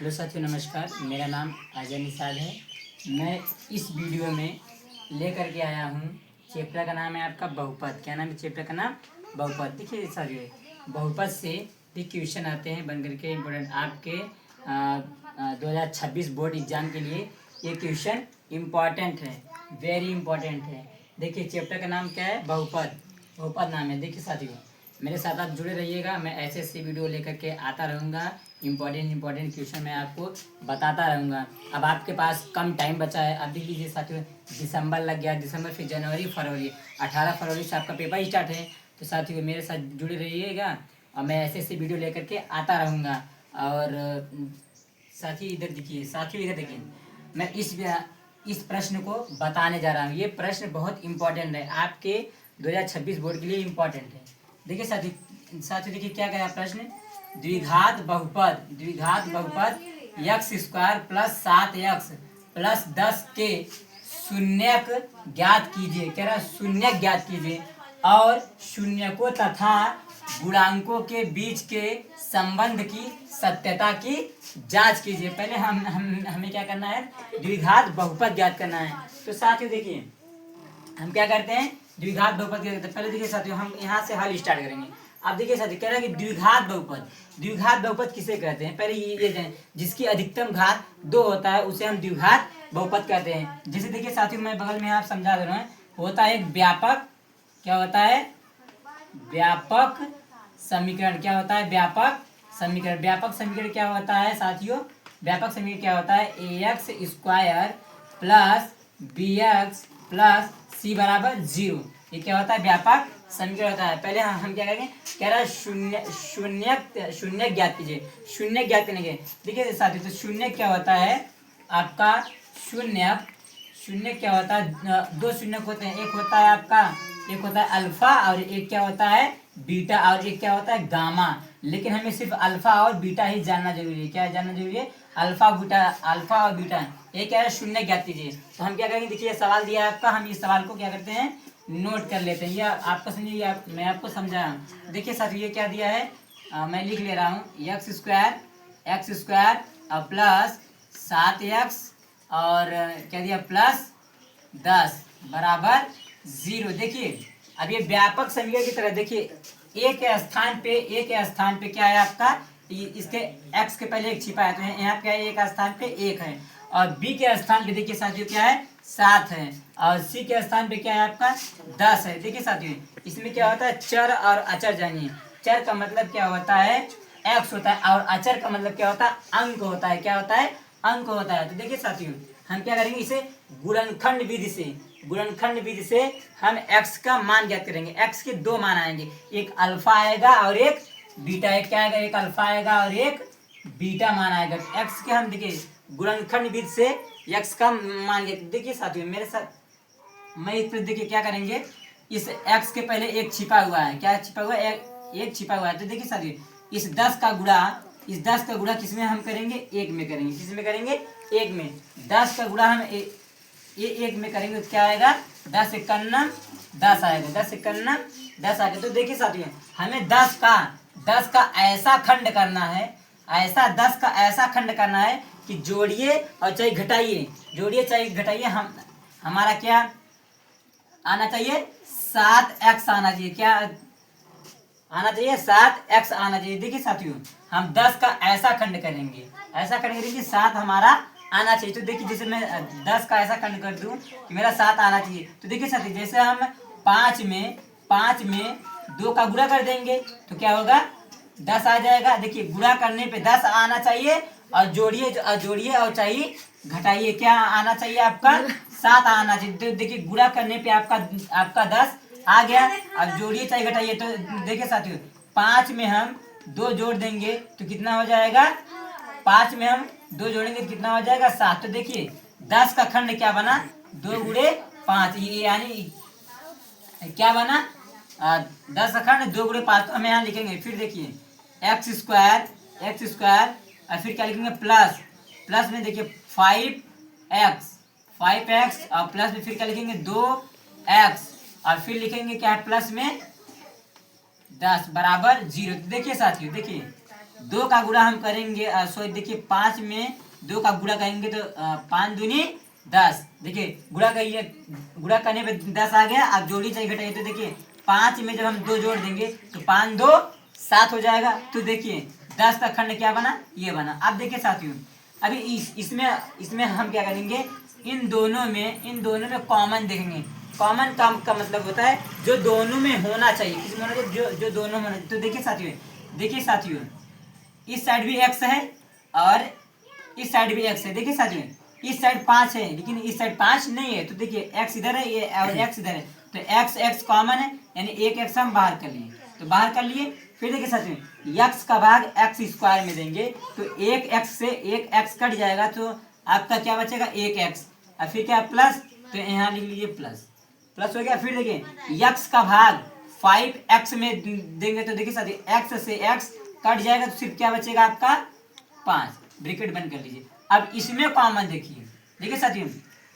Hello साथियों, नमस्कार। मेरा नाम अजय निषाद है। मैं इस वीडियो में लेकर के आया हूँ। चैप्टर का नाम है आपका बहुपद। क्या नाम है चैप्टर का नाम? बहुपद। देखिए साथियों, बहुपद से भी क्वेश्चन आते हैं बन करके इम्पोर्टेंट आपके 2026 बोर्ड एग्जाम के लिए। ये क्वेश्चन इम्पॉर्टेंट है, वेरी इम्पॉर्टेंट है। देखिए चैप्टर का नाम क्या है? बहुपद। बहुपद नाम है। देखिए साथियों, मेरे साथ आप जुड़े रहिएगा। मैं ऐसे ऐसे वीडियो लेकर के आता रहूँगा। इम्पोर्टेंट क्वेश्चन मैं आपको बताता रहूँगा। अब आपके पास कम टाइम बचा है। अब देख लीजिए साथियों, दिसंबर लग गया। दिसंबर, फिर जनवरी, फरवरी, 18 फरवरी से आपका पेपर स्टार्ट है। तो साथियों मेरे साथ जुड़े रहिएगा और मैं ऐसे ऐसे वीडियो लेकर के आता रहूँगा। और साथियों इधर देखिए, साथियों इधर देखिए, मैं इस प्रश्न को बताने जा रहा हूँ। ये प्रश्न बहुत इंपॉर्टेंट है, आपके 2026 बोर्ड के लिए इम्पोर्टेंट है। देखिए साथियों देखिए क्या कहा प्रश्न। द्विघात बहुपद x square plus 7x plus 10 के शून्यक ज्ञात कीजिए। कह रहा शून्यक ज्ञात कीजिए और शून्यकों तथा गुणांकों के बीच के संबंध की सत्यता की जांच कीजिए। पहले हमें क्या करना है? द्विघात बहुपद ज्ञात करना है। तो साथियों देखिए, हम क्या करते हैं? द्विघात बहुपद क्या करते हैं? पहले देखिए साथियों, हम यहाँ से हल स्टार्ट करेंगे। अब देखिए साथियों, कह रहा है कि द्विघात बहुपद किसे कहते हैं? पहले ये जाने, जिसकी अधिकतम घात 2 होता है उसे हम द्विघात बहुपद कहते हैं। जैसे देखिए साथियों, मैं बगल में आप समझा दे रहा हूँ। होता है एक व्यापक, क्या होता है? व्यापक समीकरण। क्या होता है? व्यापक समीकरण। व्यापक समीकरण क्या होता है साथियों? व्यापक समीकरण क्या होता है? ax square plus bx plus c बराबर 0। ये क्या होता है? व्यापक समीकरण होता है। पहले हम क्या करेंगे? कह रहा है शून्य ज्ञात कीजिए। शून्य ज्ञात करने के देखिए साथियों, तो शून्य क्या होता है आपका? शून्य क्या होता है? दो शून्य होते हैं। एक होता है आपका, एक होता है अल्फा और एक क्या होता है? बीटा। और एक क्या होता है? गामा। लेकिन हमें सिर्फ अल्फा और बीटा ही जानना जरूरी है। क्या जानना जरूरी है? अल्फा और बीटा। ये क्या है? शून्य ज्ञात कीजिए। तो हम क्या करेंगे? देखिए सवाल दिया है आपका, हम इस सवाल को क्या करते हैं? नोट कर लेते हैं। या आपको समझिए, मैं आपको समझा रहा हूँ। देखिए साथियों, ये क्या दिया है? मैं लिख ले रहा हूँ। एक्स स्क्वायर और प्लस 7x और क्या दिया? प्लस 10 बराबर 0। देखिए अब ये व्यापक समीकरण की तरह देखिए, एक स्थान पे क्या है आपका? इसके x के पहले एक छिपा है, तो यहाँ क्या है? एक स्थान पे 1 है। और b के स्थान पे देखिए साथियों क्या है? 7 है। और c के स्थान पे क्या है आपका? 10 है। देखिए साथियों, इसमें क्या होता है? चर और अचर जानिए। चर का मतलब क्या होता है? x होता है। और अचर का मतलब क्या होता है? अंक होता है। क्या होता है? अंक होता है। तो देखिए साथियों, हम क्या करेंगे? इसे गुणनखंड विधि से हम x का मान ज्ञात करेंगे। x के दो मान आएंगे, एक अल्फा आएगा और एक बीटा। एक क्या आएगा? एक अल्फा आएगा और एक बीटा मान आएगा। x के हम देखिए गुणनखंड विधि से x का मान ज्ञात। देखिए साथियों मेरे साथ, मैं इस पर देखिए क्या करेंगे? इस x के पहले एक छिपा हुआ है। क्या छिपा हुआ है? एक छिपा हुआ है। तो देखिए साथियों, इस 10 का गुणा किसमें हम करेंगे? 1 में करेंगे। किसमें करेंगे? 1 में। 10 का गुणा हम ये 1 में करेंगे तो क्या आएगा? 10 एकन्नम 10 आएगा। 10 एकन्नम 10 आएगा। तो देखिए साथियों, हमें 10 का ऐसा खंड करना है, 10 का ऐसा खंड करना है कि जोड़िए और चाहे घटाइए, हम हमारा क्या आना चाहिए? 7x आना चाहिए। क्या आना चाहिए? 7x आना चाहिए। देखिए साथियों, हम 10 का ऐसा खंड करेंगे, 7 हमारा आना चाहिए। तो देखिए, जैसे मैं 10 का ऐसा खंड कर दूं कि मेरा 7 आना चाहिए। तो देखिए साथियों, जैसे हम 5 में 2 का गुणा कर देंगे तो क्या होगा? 10 आ जाएगा। देखिए गुणा करने पे 10 आना चाहिए और जोड़िए और चाहिए घटाइए। क्या आना चाहिए आपका? 7 आना चाहिए। तो देखिए गुणा करने पे आपका 10 आ गया। अब जोड़िए चाहे घटाइए। तो देखिए साथियों, 5 में हम 2 जोड़ देंगे तो कितना हो जाएगा? 5 में हम 2 जोड़ेंगे तो कितना हो जाएगा? 7। तो देखिए 10 का खंड क्या बना? 2 गुणे 5, यानी क्या बना? 10 का खंड 2 गुणे 5। तो हम यहाँ लिखेंगे। फिर देखिए एक्स स्क्वायर और फिर क्या लिखेंगे? प्लस में देखिए 5x और प्लस में फिर क्या लिखेंगे? 2x और फिर लिखेंगे क्या है? प्लस में 10 बराबर 0। देखिए साथियों, देखिए 2 का गुणा हम करेंगे, सॉरी देखिए 5 में 2 का गुणा करेंगे तो 5 दूनी 10। देखिए गुणा करने पे 10 आ गया। अब जोड़ी चाहिए घटाइए तो देखिए 5 में जब हम 2 जोड़ देंगे तो 5 2 7 हो जाएगा। तो देखिए 10 का खंड क्या बना, ये बना। अब देखिए साथियों अभी इसमें हम क्या करेंगे, इन दोनों में कॉमन देखेंगे। कॉमन का मतलब होता है जो दोनों में होना चाहिए, किसी में जो दोनों में। तो देखिए साथियों इस साइड भी x है और इस साइड भी x है। देखिए साथियों इस साइड 5 है लेकिन इस साइड 5 नहीं है। तो देखिए x इधर है ये और x इधर है, तो x कॉमन है, यानी एक x हम बाहर कर लिए। तो बाहर कर लिए, फिर देखिए साथियों x का भाग x स्क्वायर में देंगे तो एक x से एक x कट जाएगा तो आपका क्या बचेगा, एक x। और फिर क्या प्लस, तो यहाँ लिख लीजिए प्लस हो गया। फिर देखिए x का भाग 5x में देंगे तो देखिए साथियों x से x कट जाएगा तो सिर्फ क्या बचेगा आपका 5। ब्रैकेट बंद कर लीजिए। अब इसमें कॉमन देखिए साथियों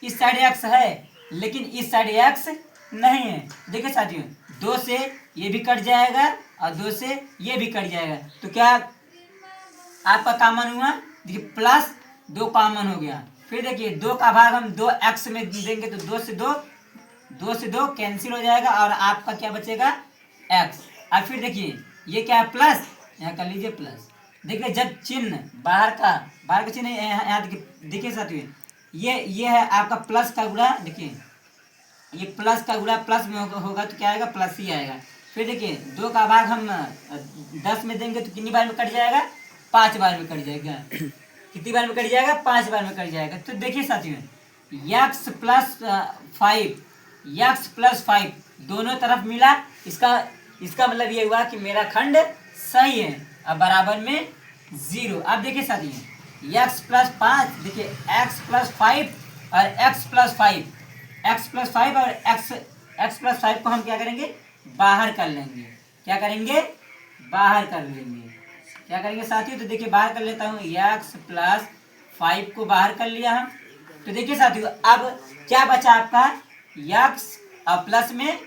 इस साइड x है लेकिन इस साइड x नहीं है। देखिए साथियों 2 से ये भी कट जाएगा और 2 से ये भी कट जाएगा तो क्या आपका कॉमन हुआ, देखिए प्लस 2 कॉमन हो गया। फिर देखिए 2 का भाग हम 2x में देंगे तो 2 से 2 कैंसिल हो जाएगा और आपका क्या बचेगा x। और फिर देखिए ये क्या है प्लस, यहाँ कर लीजिए प्लस। देखिए जब चिन्ह बाहर का चिन्ह यहाँ देखिए साथियों ये है आपका प्लस का गुणा। देखिए ये प्लस का गुणा प्लस में होगा तो क्या आएगा, प्लस ही आएगा। फिर देखिए 2 का भाग हम 10 में देंगे तो कितनी बार में कट जाएगा, 5 बार में कट जाएगा। कितनी बार में कट जाएगा, 5 बार में कट जाएगा। तो देखिए साथियों x प्लस 5 दोनों तरफ मिला, इसका मतलब ये हुआ कि मेरा खंड सही है। अब बराबर में 0। अब देखिए साथियों x प्लस 5, देखिए x प्लस 5 और x प्लस 5 और x प्लस 5 को हम क्या करेंगे, बाहर कर लेंगे। क्या करेंगे, बाहर कर लेंगे। क्या करेंगे साथियों, तो देखिए बाहर कर लेता हूँ x प्लस 5 को बाहर कर लिया हम। तो देखिए साथियों अब क्या बचा आपका x और प्लस में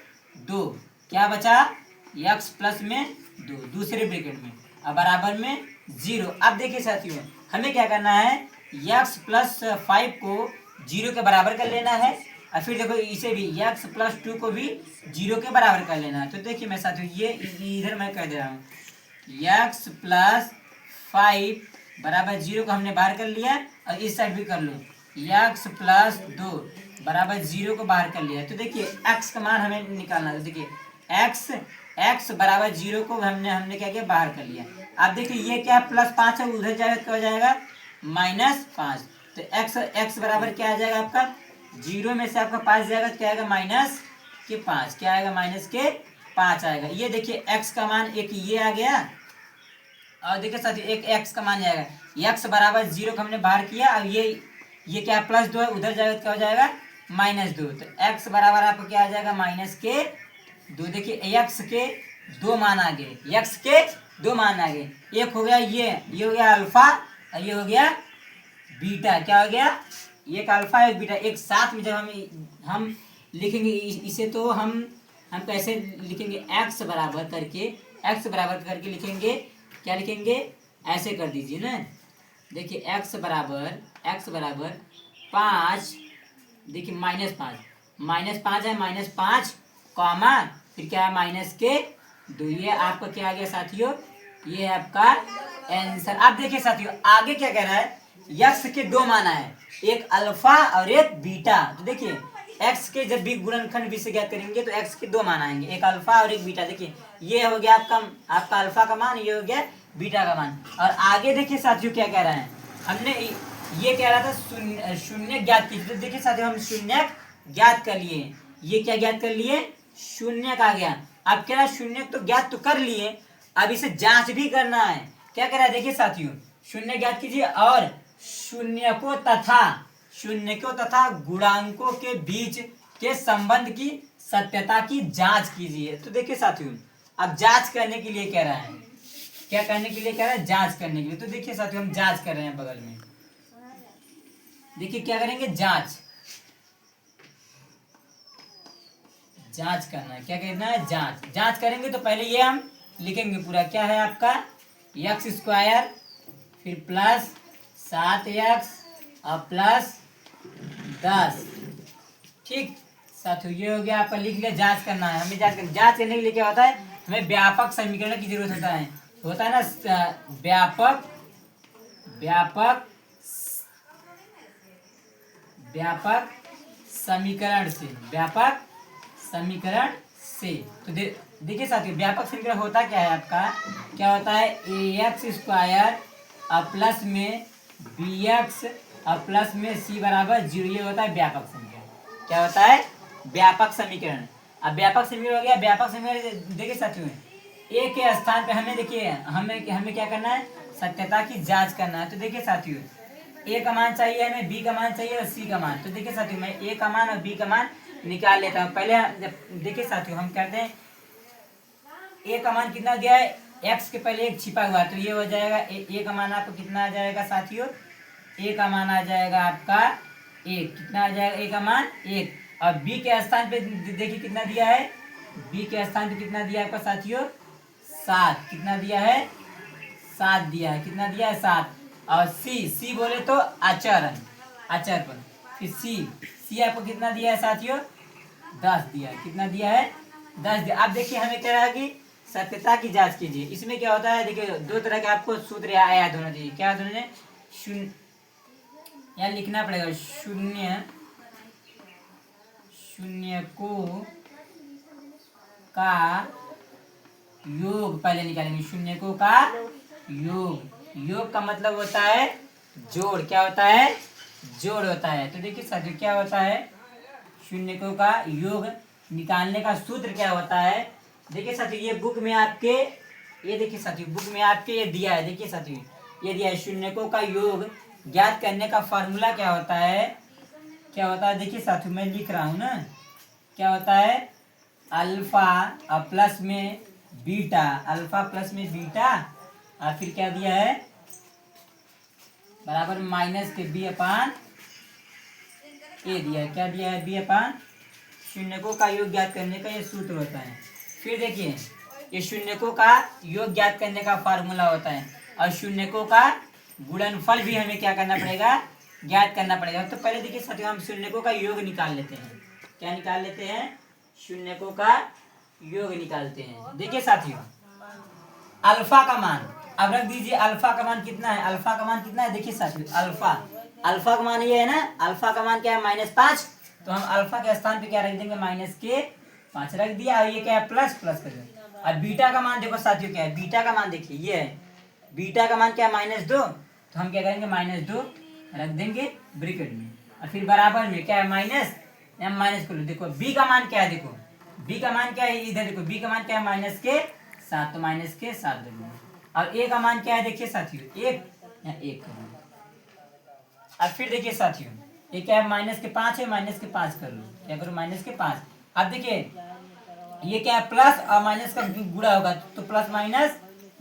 2, क्या बचा x प्लस में 2 दूसरे ब्रैकेट में और बराबर में 0। अब देखिए साथियों हमें क्या करना है, x प्लस 5 को 0 के बराबर कर लेना है और फिर देखो इसे भी x प्लस 2 को भी 0 के बराबर कर लेना है। तो देखिए मैं साथियों ये इधर मैं कर दे रहा हूँ, x प्लस 5 बराबर 0 को हमने बाहर कर लिया और इस साइड भी कर लो, x प्लस 2 बराबर 0 को बाहर कर लिया। तो देखिए x का मान हमें निकालना है। देखिए x बराबर 0 को हमने क्या किया, बाहर कर लिया। अब देखिए ये क्या प्लस 5 है, उधर जाएगा क्या हो जाएगा, -5। तो x बराबर क्या आ जाएगा आपका, 0 में से आपका 5 जाएगा तो क्या आएगा, -5। क्या आएगा, -5 आएगा। ये देखिए x का मान एक ये आ गया और देखिए साथियों एक x का मान जाएगा, x बराबर 0 को हमने बाहर किया और ये क्या प्लस 2 है, उधर जाएगा तो क्या हो जाएगा, -2। तो x बराबर आपको क्या आ जाएगा, -2। देखिए x के 2 मान आ गए, x के 2 मान आ गए। एक हो गया ये हो गया अल्फा और ये हो गया बीटा। क्या हो गया, एक अल्फा एक बीटा एक साथ में जब हम लिखेंगे इसे तो हम कैसे लिखेंगे, x बराबर करके लिखेंगे। क्या लिखेंगे, ऐसे कर दीजिए ना। देखिए x बराबर 5, देखिए -5 है, -5 कॉमा फिर क्या है -2। ये आपका क्या आ गया साथियों, ये है आपका आंसर। अब देखिए साथियों आगे क्या कह रहा है, x के 2 मान है, एक अल्फा और एक बीटा। तो देखिए x के जब भी गुणनखंड भी से ज्ञात करेंगे तो x के 2 मान आएंगे, एक अल्फा और एक बीटा। देखिए ये हो गया आपका अल्फा का मान, ये हो गया बीटा का मान। और आगे देखिए साथियों क्या कह रहा है, हमने ये कह रहा था शून्य ज्ञात कीजिए। तो देखिए साथियों हम शून्य ज्ञात कर लिए, ये क्या ज्ञात कर लिए, शून्य का गया। अब कह रहा है शून्य तो ज्ञात तो कर लिए, अब इसे जांच भी करना है। क्या कह रहा है, देखिए साथियों शून्य ज्ञात कीजिए और शून्य को तथा गुणांकों के बीच के संबंध की सत्यता की जांच कीजिए। तो देखिए साथियों अब जांच करने के लिए कह रहा है, क्या करने के लिए कह रहा है, जांच करने के लिए। तो देखिए साथियों हम जांच कर रहे हैं बगल में। देखिए क्या करेंगे, जांच करना है। क्या करना है, जांच करेंगे। तो पहले ये हम लिखेंगे पूरा, क्या है आपका एक्स स्क्वायर फिर प्लस 7x और प्लस 10। ठीक साथियों, ये हो गया आपका। लिख लिया, जांच करना है हमें। जांच करने के लिए क्या होता है, हमें व्यापक समीकरण की जरूरत होता है ना, व्यापक व्यापक व्यापक समीकरण से, व्यापक समीकरण से। तो देखिए साथियों, व्यापक समीकरण होता क्या है आपका, क्या होता है, ax स्क्वायर और प्लस में bx और प्लस में c बराबर 0। ये होता है व्यापक समीकरण। क्या होता है, व्यापक समीकरण। अब व्यापक समीकरण हो गया। व्यापक समीकरण देखिए साथियों, ए के स्थान पे हमें देखिए, हमें क्या करना है, सत्यता की जांच करना है। तो देखिए साथियों, ए का मान चाहिए हमें, बी का मान चाहिए और सी का मान। तो देखिए साथियों, मैं ए का मान और बी का मान निकाल लेता हूँ। पहले जब देखिए साथियों, हम करते हैं, ए का मान कितना दिया है, एक्स के पहले एक छिपा हुआ है, तो ये हो जाएगा ए का मान आपको कितना आ जाएगा साथियों, ए का मान आ जाएगा आपका एक। कितना आ जाएगा ए का मान, एक। और बी के स्थान पे देखिए कितना दिया है, बी के स्थान पे कितना दिया है आपका साथियों, 7। कितना दिया है, 7 दिया है। कितना दिया है, 7। और सी बोले तो अचर पर। फिर सी आपको कितना दिया है साथियों, 10 दिया है। कितना दिया है, 10 दिया। अब देखिए हमें कह रहा है कि सत्यता की जांच कीजिए। इसमें क्या होता है, देखिए दो तरह के आपको सूत्र याद होना चाहिए। क्या होना, शून्य, यहाँ लिखना पड़ेगा, शून्य को का योग पहले निकालेंगे। शून्य को का योग का मतलब होता है जोड़। क्या होता है, जोड़ होता है। तो देखिए साथियों, क्या होता है, शून्यकों का योग निकालने का सूत्र क्या होता है। देखिए साथियों, ये बुक में आपके, ये देखिए साथियों, बुक में आपके ये दिया है। देखिए साथियों, ये दिया है, शून्यकों का योग ज्ञात करने का फॉर्मूला क्या होता है, क्या होता है। देखिए साथियों, मैं लिख रहा हूँ ना, क्या होता है, अल्फा और प्लस में बीटा, अल्फा प्लस में बीटा, और फिर क्या दिया है, बराबर माइनस के बी अपान ए दिया है। क्या दिया है, बी अपान। शून्यकों का योग ज्ञात करने का ये सूत्र होता है। फिर देखिए, ये शून्यकों का योग ज्ञात करने का फार्मूला होता है। और शून्यकों का गुणनफल भी हमें क्या करना पड़ेगा, ज्ञात करना पड़ेगा। तो पहले देखिए साथियों, हम शून्यकों का योग निकाल लेते हैं। क्या निकाल लेते हैं, शून्यकों का योग निकालते हैं। देखिए साथियों, अल्फा का मान अब रख दीजिए। अल्फा का मान कितना है, अल्फा का मान कितना है, देखिए साथियों, अल्फा का मान ये है ना, अल्फा का मान क्या है, -5। तो हम अल्फा के स्थान पे क्या रख देंगे, -5 रख दिया। और ये क्या है, प्लस कर दो। और बीटा का मान देखो साथियों, क्या है, बीटा का मान देखिए, ये है बीटा का मान क्या है, -2। तो हम क्या करेंगे, -2 रख देंगे ब्रैकेट में। और फिर बराबर में क्या है, माइनस, या माइनस कर लो। देखो बी का मान क्या है, देखो बी का मान क्या है, इधर देखो बी का मान क्या है, -7। तो -7 देंगे। और ए का मान क्या है, देखिए साथियों, 1 का मान। अब फिर देखिए साथियों, ये क्या है, -5 है, -5 कर लो। क्या करो, -5। अब देखिए ये क्या है, प्लस और माइनस का गुणा होगा, तो प्लस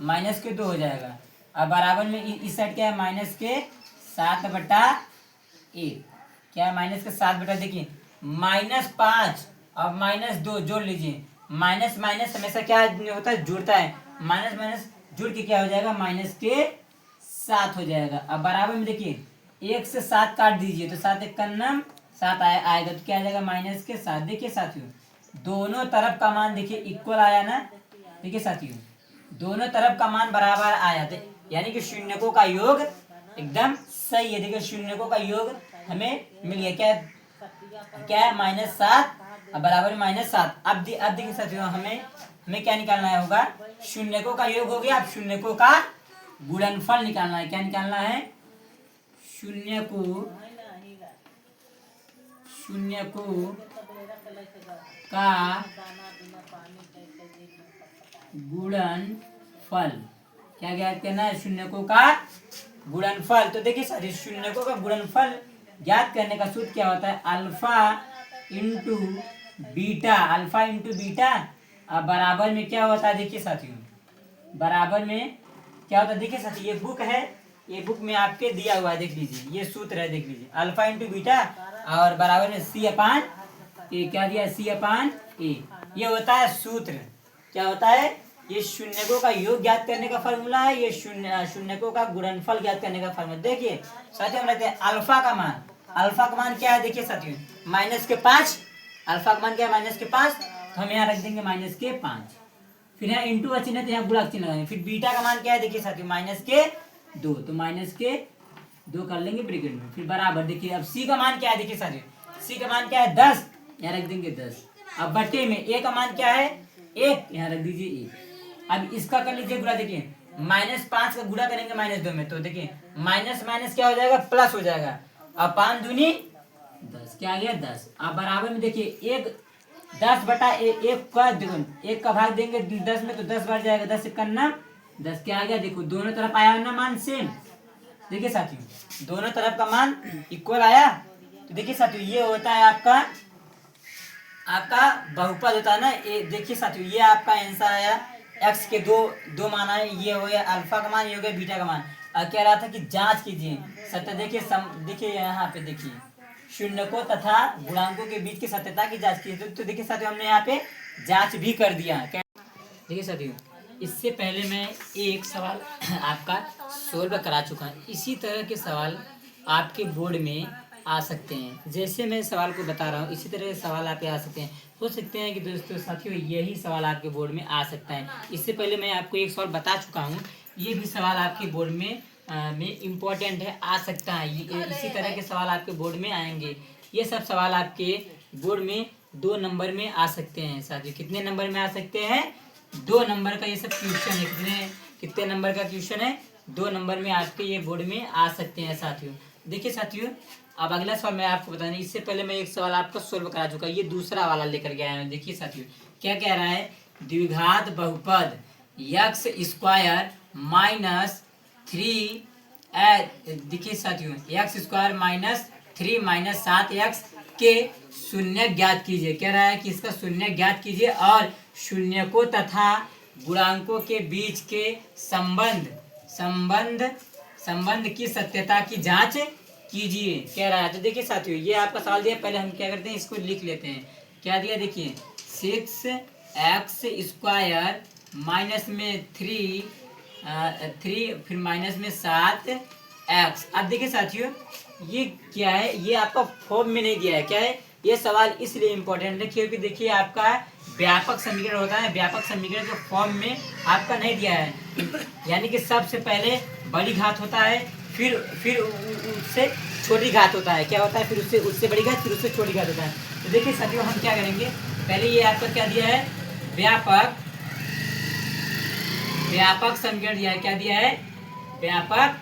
माइनस के 2 हो जाएगा। अब बराबर में इस साइड क्या है, -7/1। क्या है, -7 देखिए, -5 और -2 जोड़ लीजिए। माइनस माइनस हमेशा क्या होता है, जुड़ता है। माइनस माइनस जुड़ के क्या हो जाएगा, -7 हो जाएगा। अब बराबर में देखिए, 1 से 7 काट दीजिए, तो 7 1 का 7 आएगा। तो क्या आ जाएगा, -7। देखिए साथियों, दोनों तरफ का मान देखिए इक्वल आया ना। देखिए साथियों, दोनों तरफ का मान बराबर आया था, यानी कि शून्यकों का योग एकदम सही है। देखिए शून्यकों का योग हमें मिल गया। क्या है, -7 और बराबर में -7। अब देखिए साथियों, हमें क्या निकालना होगा, शून्यकों का योग हो गया। अब शून्यकों का गुणनफल निकालना है। क्या निकालना है, शून्य को का गुणनफल। क्या ज्ञात करना है, शून्यकों का गुणनफल। तो देखिए साथियों, शून्यकों का गुणनफल ज्ञात करने का सूत्र क्या होता है, अल्फा इंटू बीटा। अब बराबर में क्या होता है, देखिए साथियों, बराबर में क्या होता है, देखिए साथियों, ये बुक है, ये बुक में आपके दिया हुआ है, देख लीजिए, ये सूत्र है, देख लीजिए, अल्फा इंटू बीटा और बराबर में C/A। क्या दिया, C/A। ये होता है सूत्र। क्या होता है, ये शून्यकों का योग ज्ञात करने का फॉर्मूला है, ये शून्यकों का गुणनफल ज्ञात करने का फॉर्मूला। देखिए साथियों हम लेते हैं अल्फा का मान। अल्फा का मान क्या है देखिए साथियों, -5। अल्फा का मान क्या है -5, तो हम यहाँ रख देंगे -5। फिर यहाँ इंटू का चिन्ह है तो यहाँ गुणा का चिन्ह लगाएंगे। फिर बीटा का मान क्या है देखिए साथियों -2, तो -2 कर लेंगे ब्रैकेट में। फिर बराबर देखिए अब सी का मान क्या है देखिए साथियों, सी का मान क्या है 10, यहाँ रख देंगे 10। अब बट्टे में ए का मान क्या है 1, यहाँ रख दीजिए 1। अब इसका कर लीजिए गुणा। देखिए -5 का गुणा करेंगे -2 में, तो देखिए माइनस माइनस क्या हो जाएगा प्लस हो जाएगा। अब 5 दूनी 10, क्या आ गया 10। अब बराबर में देखिए 1 का देखो 1 का भाग देंगे 10 में तो 10 बढ़ जाएगा, 10 कन्ना 10, क्या आ गया देखो दोनों तरफ आया ना मान सेम। देखिए साथियों दोनों तरफ का मान इक्वल आया, तो देखिए साथियों ये होता है आपका बहुपद होता है ना। ये देखिए साथियों ये आपका आंसर आया, एक्स के दो मान आए, ये हो गया अल्फा का मान, ये हो गया बीटा का मान। और कह रहा था कि जांच कीजिए सत्य। देखिए देखिए यहाँ पे देखिए शून्यकों तथा गुणांकों के बीच की सत्यता की जांच कीजिए। तो देखिए साथियों हमने यहाँ पे जांच भी कर दिया। देखिए साथियों इससे पहले मैं एक सवाल आपका सोल्व करा चुका हूँ। इसी तरह के सवाल आपके बोर्ड में आ सकते हैं, जैसे मैं सवाल को बता रहा हूँ इसी तरह के सवाल आप पे आ सकते हैं। हो सकते हैं कि दोस्तों साथियों यही सवाल आपके बोर्ड में आ सकता है। इससे पहले मैं आपको एक सवाल बता चुका हूँ, ये भी सवाल आपके बोर्ड में इम्पोर्टेंट है, आ सकता है। इसी तरह के सवाल आपके बोर्ड में आएंगे। ये सब सवाल आपके बोर्ड में 2 नंबर में आ सकते हैं साथियों। कितने नंबर में आ सकते हैं 2 नंबर का ये सब क्वेश्चन है। कितने नंबर का क्वेश्चन है 2 नंबर में आपके ये बोर्ड में आ सकते हैं साथियों। देखिए साथियों अब अगला सवाल मैं आपको बताने, इससे पहले मैं एक सवाल आपको सोल्व करा चुका, ये दूसरा वाला लेकर के आया हूँ। देखिए साथियों क्या कह रहा है, द्विघात बहुपद x स्क्वायर -3 देखिए साथियों x स्क्वायर -3 7x के शून्य ज्ञात कीजिए। कह रहा है कि इसका शून्य ज्ञात कीजिए और शून्यकों तथा गुणांकों के बीच के संबंध की सत्यता की जांच कीजिए कह रहा है। तो देखिए साथियों ये आपका सवाल दिया, पहले हम क्या करते हैं इसको लिख लेते हैं। क्या दिया देखिए 6x स्क्वायर -3 फिर -7x। अब देखिए साथियों ये क्या है, ये आपका फॉर्म में नहीं दिया है। क्या है ये सवाल इसलिए इम्पोर्टेंट है क्योंकि देखिए आपका व्यापक समीकरण होता है, व्यापक समीकरण के फॉर्म में आपका नहीं दिया है। यानी कि सबसे पहले बड़ी घात होता है, फिर उससे छोटी घात होता है। क्या होता है फिर उससे बड़ी घात, फिर उससे छोटी घात होता है। तो देखिए साथियों हम क्या करेंगे, पहले ये आपका क्या दिया है व्यापक समीकरण दिया है। क्या दिया है व्यापक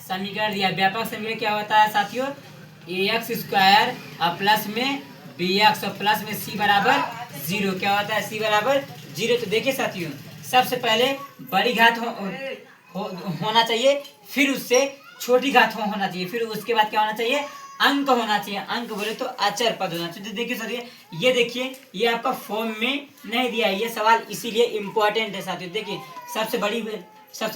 समीकरण दिया है। व्यापक समीकरण क्या होता है साथियों, ax स्क्वायर और प्लस में bx और प्लस में c बराबर 0। क्या होता है c बराबर 0। तो देखिए साथियों सबसे पहले बड़ी घात होना चाहिए, फिर उससे छोटी घात होना चाहिए, फिर उसके बाद क्या होना चाहिए अंक होना चाहिए। अंक बोले तो अचर पद होना चाहिए। तो देखिए साथियों ये देखिए ये आपका फॉर्म में नहीं दिया है, ये सवाल इसीलिए इम्पोर्टेंट है साथियों। देखिए सबसे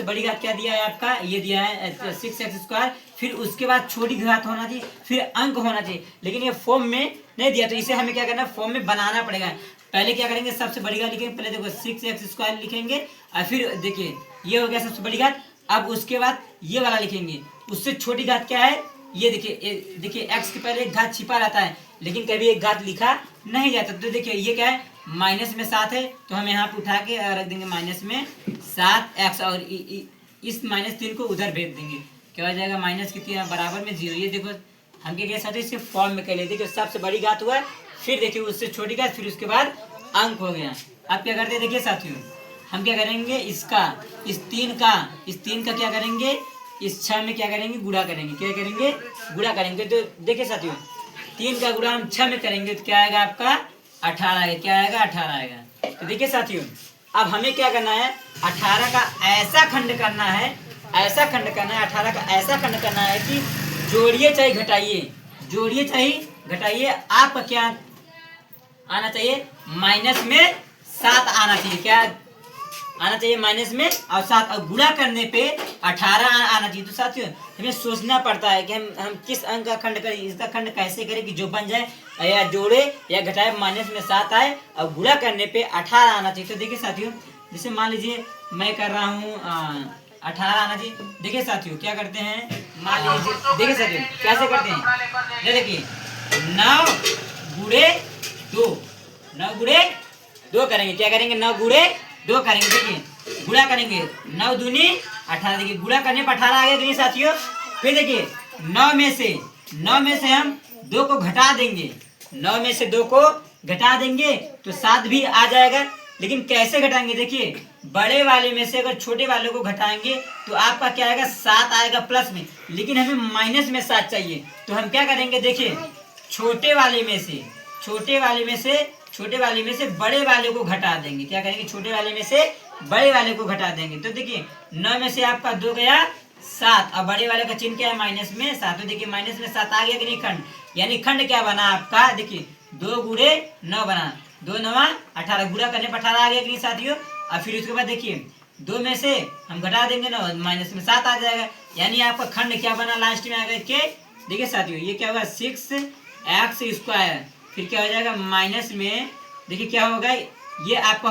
बड़ी घात क्या दिया है आपका, ये दिया है 6x स्क्वायर, फिर उसके बाद छोटी घात होना चाहिए, फिर अंक होना चाहिए, लेकिन ये फॉर्म में नहीं दिया। तो इसे हमें क्या करना है फॉर्म में बनाना पड़ेगा। पहले क्या करेंगे सबसे बड़ी घात लिखेंगे, पहले देखो 6x स्क्वायर लिखेंगे और फिर देखिए ये हो गया सबसे बड़ी घात। अब उसके बाद ये वाला लिखेंगे, उससे छोटी घात क्या है ये देखिए x के पहले एक घात छिपा रहता है लेकिन कभी एक घात लिखा नहीं जाता। तो देखिए ये क्या है -7 है, तो हम यहाँ पे उठा के रख देंगे -7x और इस -3 को उधर भेज देंगे। क्या हो जाएगा माइनस कितनी बराबर में 0। ये देखो हम क्या साथ इसे फॉर्म में कर लेते। देखिए सबसे बड़ी घात हुआ, फिर देखिए उससे छोटी घात, फिर उसके बाद अंक हो गया। अब क्या करते हैं देखिए साथियों हम क्या करेंगे इस 3 का क्या करेंगे इस 6 में क्या करेंगे गुणा करेंगे। क्या करेंगे गुणा करेंगे। तो देखिए साथियों 3 का गुणा हम 6 में करेंगे तो क्या आएगा आपका 18 आएगा। क्या आएगा 18 आएगा। तो देखिए साथियों अब हमें क्या करना है 18 का ऐसा खंड करना है 18 का ऐसा खंड करना है कि जोड़िए चाहे घटाइए आपका क्या आना चाहिए -7 आना चाहिए। क्या आना चाहिए -7 और गुणा करने पे 18 आना चाहिए। तो साथियों हमें सोचना पड़ता है कि हम किस अंक का खंड करें, इसका खंड कैसे करें कि जो बन जाए या जोड़े या घटाए -7 आए और गुणा करने पे 18 आना चाहिए। तो देखिए साथियों जैसे मान लीजिए मैं कर रहा हूँ 18 आना जी। देखिए साथियों क्या करते हैं, मान लीजिए देखिए साथियों कैसे करते हैं, ये देखिए 9 गुणे 2, 9 गुणे 2 करेंगे, क्या करेंगे 9 गुणे 2 करेंगे। देखिए गुणा करेंगे 9 दूनी 18, देखिए गुणा करने पर 18 आ गया कि नहीं साथियों। फिर देखिए 9 में से हम 2 को घटा देंगे, 9 में से 2 को घटा देंगे तो 7 भी आ जाएगा। लेकिन कैसे घटाएंगे, देखिए बड़े वाले में से अगर छोटे वाले को घटाएंगे तो आपका क्या आएगा 7 आएगा प्लस में, लेकिन हमें माइनस में 7 चाहिए। तो हम क्या करेंगे, देखिए छोटे वाले में से बड़े वाले को घटा देंगे। क्या करेंगे, छोटे वाले में से बड़े वाले को घटा देंगे। तो देखिए 9 में से आपका 2 गया 7 और बड़े वाले का चिन्ह क्या है माइनस में 7। तो देखिए माइनस में 7 आ गया कि नहीं खंड, यानी खंड क्या बना आपका, देखिए 2 गुणे 9 बना, 2 9 18, गुणा करने पर 18 आ गया कि नहीं साथियों। और फिर उसके बाद देखिए 2 में से हम घटा देंगे ना, माइनस में 7 आ जाएगा, यानी आपका खंड क्या बना लास्ट में आएगा के। देखिए साथियों ये क्या होगा 6x², फिर क्या हो जाएगा माइनस में, देखिए क्या होगा ये आपका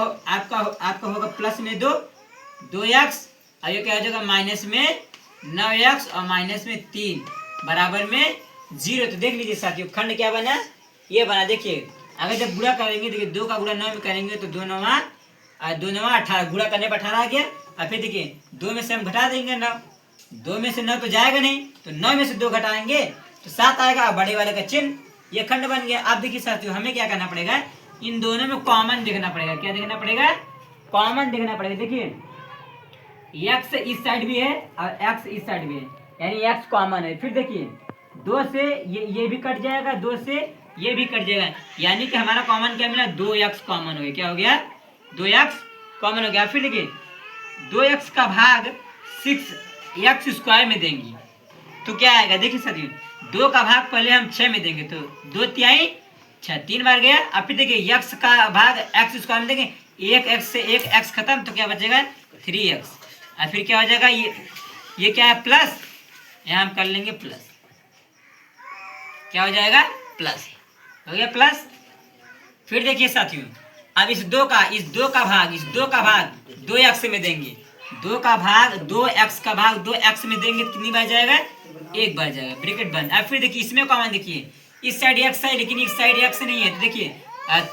होगा प्लस में 2x, और ये क्या हो जाएगा माइनस में 9x और माइनस में 3 बराबर में 0। तो देख लीजिए साथियों खंड क्या बना, ये बना। देखिए अगर जब गुणा करेंगे, देखिए 2 का गुणा 9 में करेंगे तो 2 9 18, गुणा करने पर 18 आ गया। और फिर देखिए 2 में से हम घटा देंगे 9, 2 में से 9 तो जाएगा नहीं, तो 9 में से 2 घटाएंगे तो 7 आएगा, और बड़े वाले का चिन्ह, ये खंड बन गया। अब देखिए साथियों हमें क्या करना पड़ेगा, इन दोनों में कॉमन देखना पड़ेगा। क्या देखना पड़ेगा, कॉमन देखना पड़ेगा। देखिए x इस साइड भी है और x इस साइड भी है, यानी x कॉमन है। फिर देखिए 2 से ये भी कट जाएगा, 2 से ये भी कट जाएगा, यानी कि हमारा कॉमन क्या मिला 2x कॉमन हो गया। क्या हो गया 2x कॉमन हो गया। फिर देखिए 2x का भाग 6x² में देंगे तो क्या आएगा, देखिए साथियों 2 का भाग पहले हम 6 में देंगे तो 2 तिहाई 6, 3 बार गया। अब फिर देखिए x का भाग x² में देंगे, 1x से 1x खत्म, तो क्या बचेगा 3x। और फिर क्या हो जाएगा ये क्या है प्लस, यहाँ हम कर लेंगे प्लस, क्या हो जाएगा प्लस, हो गया प्लस। फिर देखिए साथियों अब इस 2 का भाग 2x में देंगे, 2 का भाग 2x का भाग 2x में देंगे, कितनी बार जाएगा 1 बार जाएगा, ब्रैकेट बंद। अब फिर देखिए इसमें कॉमन, देखिए इस साइड x है लेकिन इस साइड x नहीं है, तो देखिए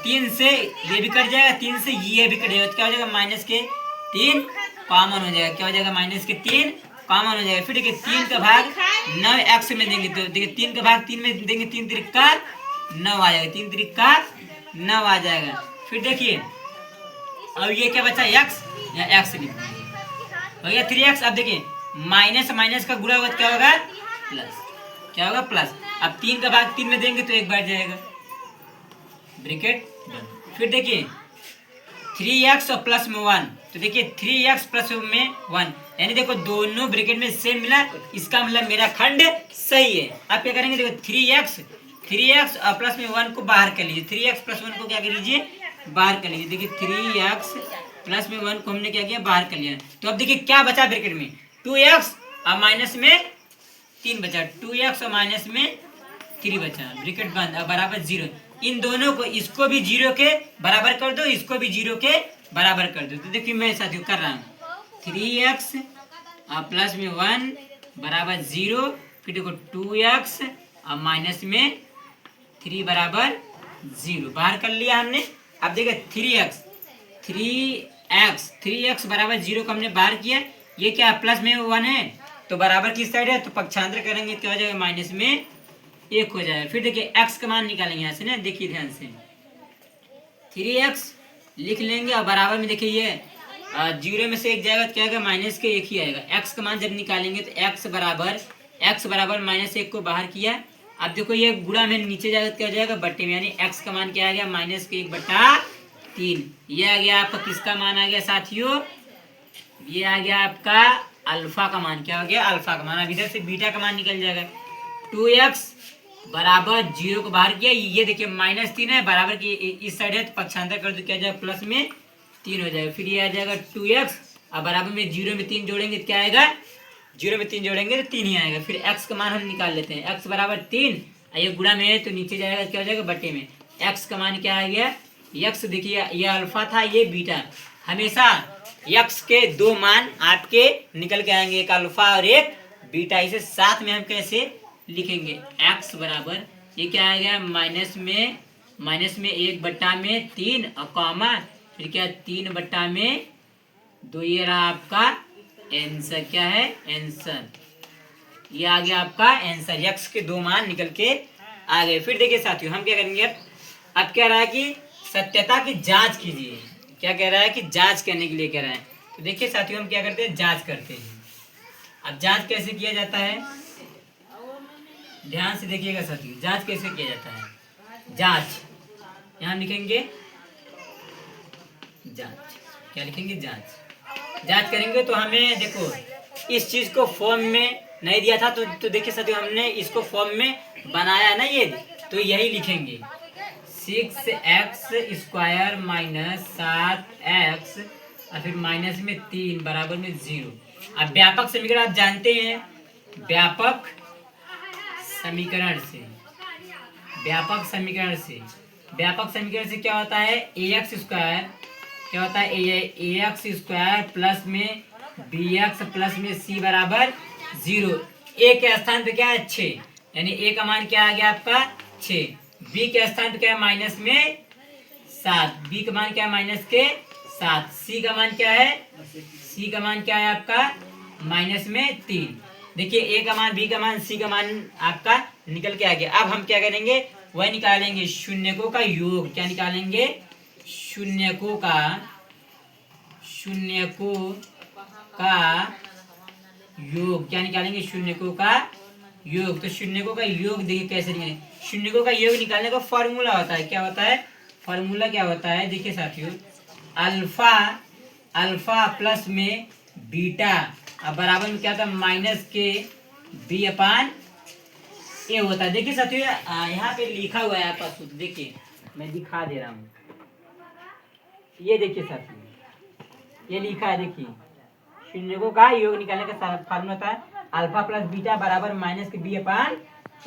3 से ये भी कट जाएगा, 3 से ये भी कट जाएगा, तो क्या हो जाएगा माइनस के 3 कॉमन हो जाएगा। क्या हो जाएगा माइनस के 3 कॉमन हो जाएगा। फिर देखिए 3 का भाग 9x में देंगे, तो देखिए 3 का भाग 3 में देंगे, 3 3 का 9 आ जाएगा, 3 3 का 9 आ जाएगा। फिर देखिए अब ये क्या बचा x, या x लिख हो गया 3x। अब देखिए माइनस माइनस का गुणा होगा तो क्या होगा प्लस, क्या होगा प्लस। अब 3 का भाग 3 में देंगे तो 1 बार जाएगा, ब्रैकेट बंद। फिर देखिए 3x और प्लस में 1, तो देखिए 3x प्लस में 1, यानी देखो दोनों ब्रैकेट में सेम मिला, इसका मतलब मेरा खंड सही है। आप क्या करेंगे, देखो 3x और प्लस में 1 को बाहर कर लीजिए, 3x प्लस 1 को क्या कर लीजिए बाहर कर लीजिए। देखिए 3x प्लस में 1 को हमने क्या किया बाहर कर लिया। तो अब देखिए क्या बचा ब्रैकेट में 2x और माइनस में 3 बचा, 2x और माइनस में 3 बचा, ब्रैकेट बंद, अब बराबर 0। इन दोनों को, इसको भी 0 के बराबर कर दो, इसको भी 0 के बराबर कर दो। तो देखिए मैं साथियों कर रहा हूँ 3x और प्लस में 1 बराबर 0, फिर देखो 2x और माइनस में 3 बराबर 0, बाहर कर लिया हमने। अब देखिए 3x बराबर 0 को हमने बाहर किया, ये क्या प्लस में 1 है तो बराबर किस साइड है, तो पक्षांतर करेंगे क्या हो जाएगा माइनस में 1 हो जाएगा। फिर देखिए x का मान निकालेंगे यहाँ से ना, देखिए ध्यान से 3x लिख लेंगे और बराबर में देखिए ये 0 में से 1 जाएगा तो क्या आएगा माइनस के 1 ही आएगा। x का मान जब निकालेंगे तो x बराबर माइनस 1 को बाहर किया। अब देखो ये गुणा में नीचे जाएगा तो क्या हो जाएगा बट्टे में, यानी x का मान क्या आ गया माइनस के 1/3। ये आ गया आपका किसका मान आ गया साथियों, ये आ गया आपका अल्फा का मान। क्या हो गया अल्फा का मान। अब इधर से बीटा का मान निकल जाएगा, 2x बराबर 0 को बाहर किया, ये देखिए -3 है, बराबर की इस साइड है तो पक्षांतर कर दो क्या जाएगा प्लस में 3 हो जाएगा। फिर ये आ जाएगा 2x और बराबर में 0 में 3 जोड़ेंगे तो क्या आएगा, 0 में 3 जोड़ेंगे तो 3 ही आएगा। फिर x का मान हम निकाल लेते हैं, x बराबर 3, ये गुणा में है तो नीचे जाएगा क्या हो जाएगा बट्टे में। x का मान क्या आ गया, x देखिए ये अल्फा था ये बीटा, हमेशा यक्स के दो मान आपके निकल के आएंगे, एक अल्फा और एक बीटा। इसे साथ में हम कैसे लिखेंगे, एक्स बराबर ये क्या आएगा, माइनस में 1/3 और कॉमा फिर क्या 3/2। ये रहा आपका आंसर, क्या है आंसर, ये आ गया आपका आंसर। यक्स के दो मान निकल के आ गए। फिर देखिए साथियों हम क्या करेंगे, अब कह रहा है कि सत्यता की जांच कीजिए। क्या कह रहा है कि जांच करने के लिए कह रहा है। तो देखिए साथियों हम क्या करते हैं, जांच करते हैं। अब जांच कैसे किया जाता है, ध्यान से देखिएगा साथियों, जांच कैसे किया जाता है। जांच यहाँ लिखेंगे, जांच क्या लिखेंगे, जांच। जांच करेंगे तो हमें देखो इस चीज को फॉर्म में नहीं दिया था, तो देखिए साथियों हमने इसको फॉर्म में बनाया ना ये, तो यही लिखेंगे 6x² माइनस 7x और फिर माइनस में 3 बराबर में 0। अब व्यापक समीकरण आप जानते हैं, व्यापक समीकरण से क्या होता है, ax² क्या होता है, ax² प्लस में bx प्लस में c बराबर 0। a के स्थान पे क्या है 6, यानी a का मान क्या आ गया आपका 6। b के स्थान पे क्या है माइनस में 7, b का मान क्या है माइनस के 7। c का मान क्या है आपका माइनस में 3। देखिए a का मान, b का मान, c का मान आपका निकल के आ गया। अब हम क्या करेंगे, वह निकालेंगे शून्यकों का योग। क्या निकालेंगे, शून्यकों का योग। क्या निकालेंगे, शून्यकों का योग। तो शून्यकों का योग देखिए कैसे निकालेंगे। शून्यकों का योग निकालने का फॉर्मूला होता है, क्या होता है, फॉर्मूला क्या होता है, देखिए साथियों अल्फा प्लस में बीटा अब बराबर में क्या था माइनस के b/a होता है। देखिए साथियों यहाँ पे लिखा हुआ है आपका सूत्र, देखिए मैं दिखा दे रहा हूँ। ये देखिए साथियों ये लिखा है, देखिए शून्यकों का योग निकालने का फॉर्मूला होता है अल्फा प्लस बीटा बराबर माइनस के b/a।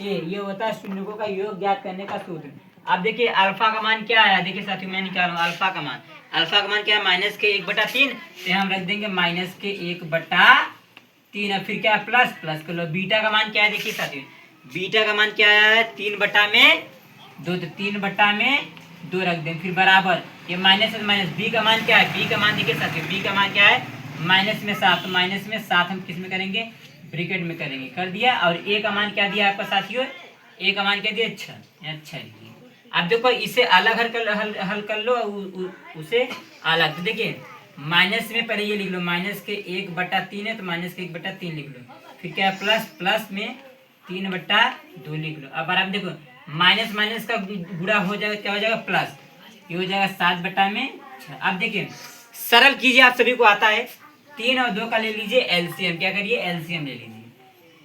ये होता है शून्यकों का योग ज्ञात करने का सूत्र। अब देखिए अल्फा का मान क्या आया, देखिए साथियों मैं निकाल रहा हूँ अल्फा का मान क्या है माइनस के 1/3, तो हम रख देंगे माइनस के 1/3 और फिर क्या है प्लस कर लो। बीटा का मान क्या है, देखिए साथियों बीटा का मान क्या है 3/2, तो 3/2 रख दें, फिर बराबर ये माइनस माइनस। बी का मान क्या है, बी का मान देखिए साथियों बी का मान क्या है माइनस में 7, तो माइनस में 7 हम किस में करेंगे, ब्रैकेट में करेंगे, कर दिया। और ए का मान क्या दिया आपका साथियों, ए का मान क्या दिया 6। अब देखो इसे अलग हल कर लो उसे अलग। तो देखिए माइनस में पहले ये लिख लो, माइनस के 1/3 है तो माइनस के 1/3 लिख लो, फिर क्या है प्लस में 3/2 लिख लो। अब आप देखो माइनस माइनस का गुणा हो जाएगा, क्या हो जाएगा प्लस, ये हो जाएगा 7/6। अब देखिए सरल कीजिए, आप सभी को आता है। 3 और 2 का ले लीजिए एलसीएम, क्या करिए एलसीएम ले लीजिए।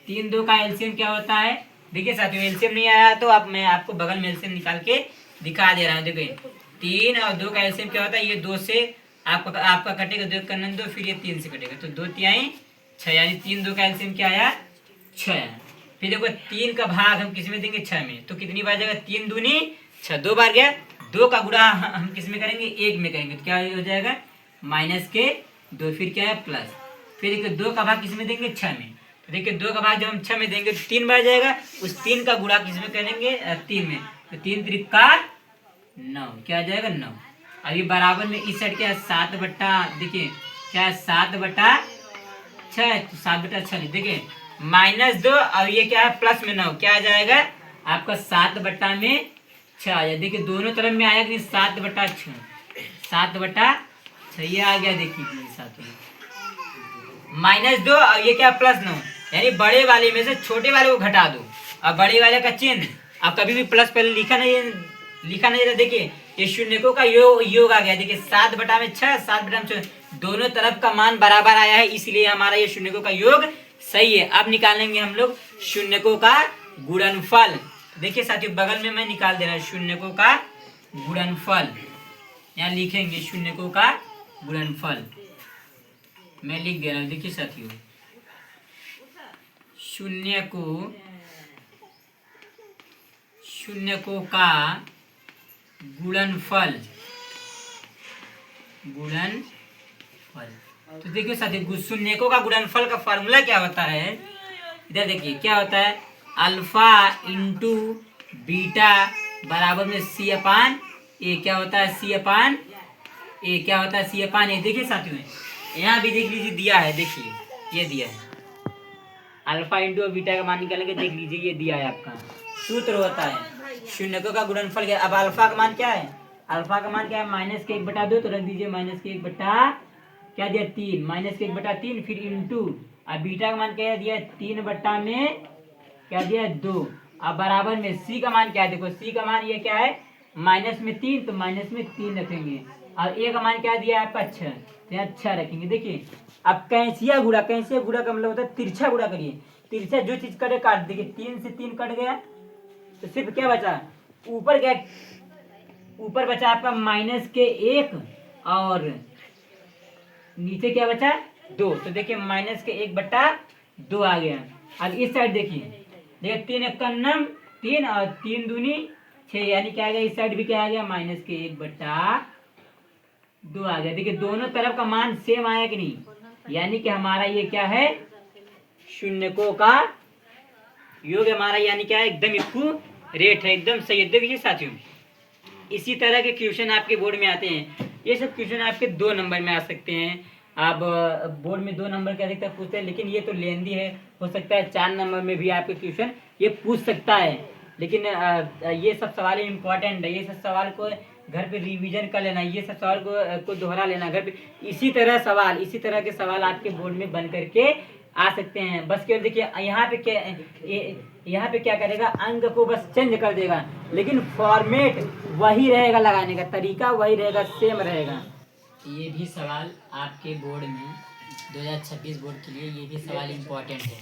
3 2 का एलसीएम क्या होता है, देखिए साथियों एलसीएम नहीं आया तो अब मैं आपको बगल में एलसीएम निकाल के दिखा दे रहा हूँ। देखिए 3 और 2 का एलसीएम क्या होता है, ये 2 से आपका कटेगा, 2 करने दो, फिर ये 3 से कटेगा, तो 2 तिहाई 6, यानी 3 2 का एलसीएम क्या आया 6। फिर देखो 3 का भाग हम किस में देंगे 6 में, तो कितनी बार जाएगा 3 दूनी 6, 2 बार गया। 2 का गुणा हम किस में करेंगे 1 में करेंगे, तो क्या हो जाएगा माइनस के 2, फिर क्या है प्लस। फिर देखिए 2 का भाग किस में देंगे 6 में, तो देखिए 2 का भाग जब हम 6 में देंगे तो 3 बार जाएगा, उस 3 का गुणा किस में करेंगे 3 में, तो 3 त्रिका 9, क्या आ जाएगा 9। अब ये बराबर में इस साइड क्या है 7 देखिए क्या है 7/6, तो 7/6 देखिए -2 और ये क्या है प्लस में 9, क्या आ जाएगा आपका 7/6 आ जाएगा। देखिए दोनों तरफ में आया कि 7/6, 7/6 ये आ गया। देखिए -2 और ये क्या +9, यानी बड़े वाले में से छोटे वाले को घटा दो और बड़े वाले का चिन्ह अब कभी भी प्लस पहले लिखा नहीं था। देखिए ये शून्यकों का योग आ गया। देखिए 7/6 7/6 दोनों तरफ का मान बराबर आया है, इसलिए हमारा ये शून्यकों का योग सही है। अब निकालेंगे हम लोग शून्यकों का गुणनफल। देखिए साथियों बगल में मैं निकाल दे रहा हूँ शून्यकों का गुणनफल, यहाँ लिखेंगे शून्यकों का गुणनफल, मैं लिख दे रहा हूँ। देखिए साथियों शून्यकों का गुणनफल तो देखिए साथियों, शून्यकों का गुणनफल का फॉर्मूला क्या होता है, इधर देखिए क्या होता है, अल्फा इंटू बीटा बराबर में सी अपान ए। क्या होता है, सी अपान ए। क्या होता है, सी अपान ए। देखिए साथियों, यहाँ भी देख लीजिए दिया है, देखिए ये दिया है, अल्फा इंटू बीटा का मान निकालेंगे, देख लीजिए ये दिया है आपका। सूत्र होता है शून्यकों का गुणनफल क्या। अब अल्फा का मान क्या है, अल्फा का मान क्या है, माइनस के 1/2, तो रख दीजिए माइनस के 1 क्या दिया 3, माइनस के 1/3, फिर इंटू, अब बीटा का मान क्या दिया 3 में क्या दिया 2। अब बराबर में सी का मान क्या है, देखो सी का मान ये क्या है, माइनस में 3, तो माइनस में 3 रखेंगे। और ए का मान क्या दिया है आपका 6, तो यहाँ 6 रखेंगे। देखिए अब कैंसिया गुणा, कैंसिया गुणा का मतलब होता है तिरछा गुणा करिए, तिरछा जो चीज करे काट। देखिए 3 से 3 कट गया, तो सिर्फ क्या बचा, ऊपर क्या, ऊपर बचा आपका माइनस के 1 और नीचे क्या बचा 2। तो देखिए माइनस के 1/2 आ गया। अब इस साइड देखिए, देखिए 3 1 9 3 और 3 दूनी 6, यानी क्या आ गया, इस साइड भी क्या आ गया, माइनस के 1/2 आ गया। देखिए दोनों तरफ का मान सेम आया कि नहीं, यानी कि हमारा ये क्या है, शून्यकों का योग हमारा, यानी क्या है, एकदम इक्वल रेट है, एकदम सही है। देखिए साथियों, इसी तरह के क्वेश्चन आपके बोर्ड में आते हैं। ये सब क्वेश्चन आपके 2 नंबर में आ सकते हैं। आप बोर्ड में 2 नंबर के अधिकतर पूछते हैं, लेकिन ये तो लेंदी है, हो सकता है 4 नंबर में भी आपके क्वेश्चन ये पूछ सकता है। लेकिन ये सब सवाल इम्पोर्टेंट है, ये सब सवाल को घर पे रिवीजन कर लेना, ये सब सवाल को दोहरा लेना घर पे। इसी तरह के सवाल आपके बोर्ड में बन करके आ सकते हैं। बस केवल देखिए यहाँ पे क्या करेगा, अंक को बस चेंज कर देगा, लेकिन फॉर्मेट वही रहेगा, लगाने का तरीका वही रहेगा, सेम रहेगा। ये भी सवाल आपके बोर्ड में 2026 बोर्ड के लिए ये भी सवाल इम्पोर्टेंट है।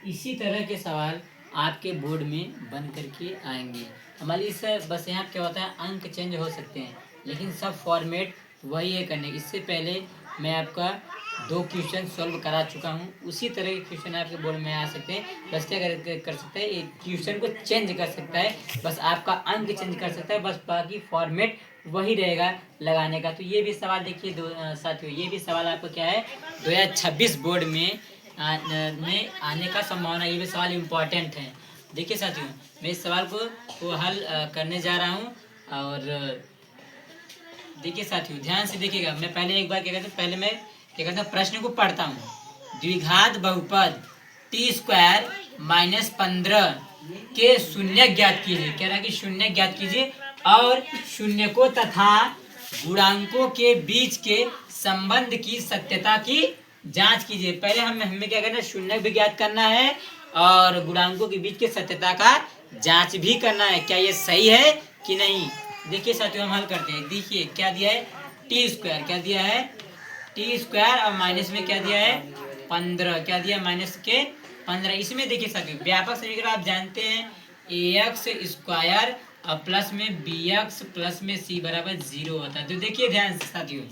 इसी तरह के सवाल आपके बोर्ड में बन करके आएंगे। हमारी सर बस यहाँ क्या होता है, अंक चेंज हो सकते हैं, लेकिन सब फॉर्मेट वही है करने। इससे पहले मैं आपका 2 क्वेश्चन सॉल्व करा चुका हूँ, उसी तरह के क्वेश्चन आपके बोर्ड में आ सकते हैं। बस क्या कर सकते हैं, एक क्वेश्चन को चेंज कर सकता है, बस आपका अंक चेंज कर सकता है, बस बाकी फॉर्मेट वही रहेगा लगाने का। तो ये भी सवाल देखिए साथियों, ये भी सवाल आपको क्या है 2026 बोर्ड में आने का संभावना, ये भी सवाल इम्पोर्टेंट है। देखिए साथियों, मैं इस सवाल को हल करने जा रहा हूँ, और देखिए साथियों ध्यान से देखिएगा। मैं पहले एक बार क्या कहता हूँ, पहले मैं क्या कहता हूँ, प्रश्न को पढ़ता हूँ। द्विघात बहुपद t² - 15 के शून्य ज्ञात कीजिए। कह रहा है कि शून्य ज्ञात कीजिए और शून्यकों तथा गुणांकों के बीच के संबंध की सत्यता की जांच कीजिए। पहले हमें क्या करना है, शून्य भी ज्ञात करना है और गुणांकों के बीच के सत्यता का जांच भी करना है, क्या ये सही है कि नहीं। देखिए साथियों, हम हल करते हैं। देखिए क्या दिया है, t², क्या दिया है t² और माइनस में क्या दिया है 15, क्या दिया माइनस के 15। इसमें देखिए साथियों, व्यापक समीकरण आप जानते हैं, ax² और प्लस में bx प्लस में c बराबर 0 होता है। तो देखिए ध्यान से साथियों,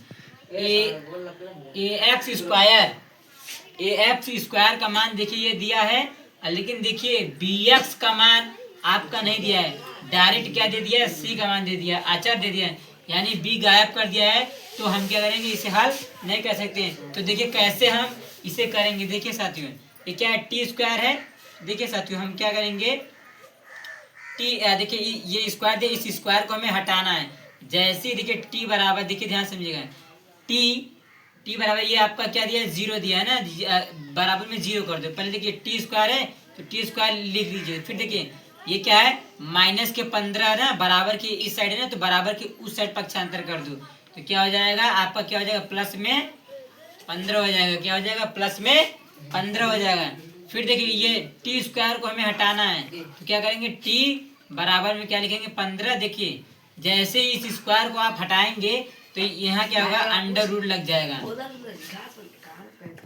ax² का मान देखिए ये दिया है, लेकिन देखिए bx का मान आपका नहीं दिया है, डायरेक्ट क्या दे दिया है, c का मान दे दिया, अचर दे दिया है, यानी b गायब कर दिया है। तो हम क्या करेंगे, इसे हल नहीं कर सकते हैं। तो देखिए कैसे हम इसे करेंगे। देखिए साथियों, ये क्या है t² है। देखिए साथियों, हम क्या करेंगे, देखिए ये स्क्वायर दे, इस स्क्वायर को हमें हटाना है। जैसे ही देखिए t बराबर, देखिए ध्यान समझिएगा, t बराबर ये आपका क्या दिया है 0 दिया है ना, बराबर में 0 कर दो। पहले देखिए t² है तो t² लिख लीजिए। फिर देखिए ये क्या है, माइनस के 15 है ना, बराबर की इस साइड है ना, तो बराबर के उस साइड पक्षांतर कर दो, तो क्या हो जाएगा आपका, क्या हो जाएगा प्लस में 15 हो जाएगा। क्या हो जाएगा, प्लस में 15 हो जाएगा। फिर देखिए ये t² को हमें हटाना है, तो क्या करेंगे, t बराबर में क्या लिखेंगे 15। देखिए जैसे ही इस स्क्वायर को आप हटाएंगे तो यहाँ क्या होगा, अंडर रूट लग जाएगा।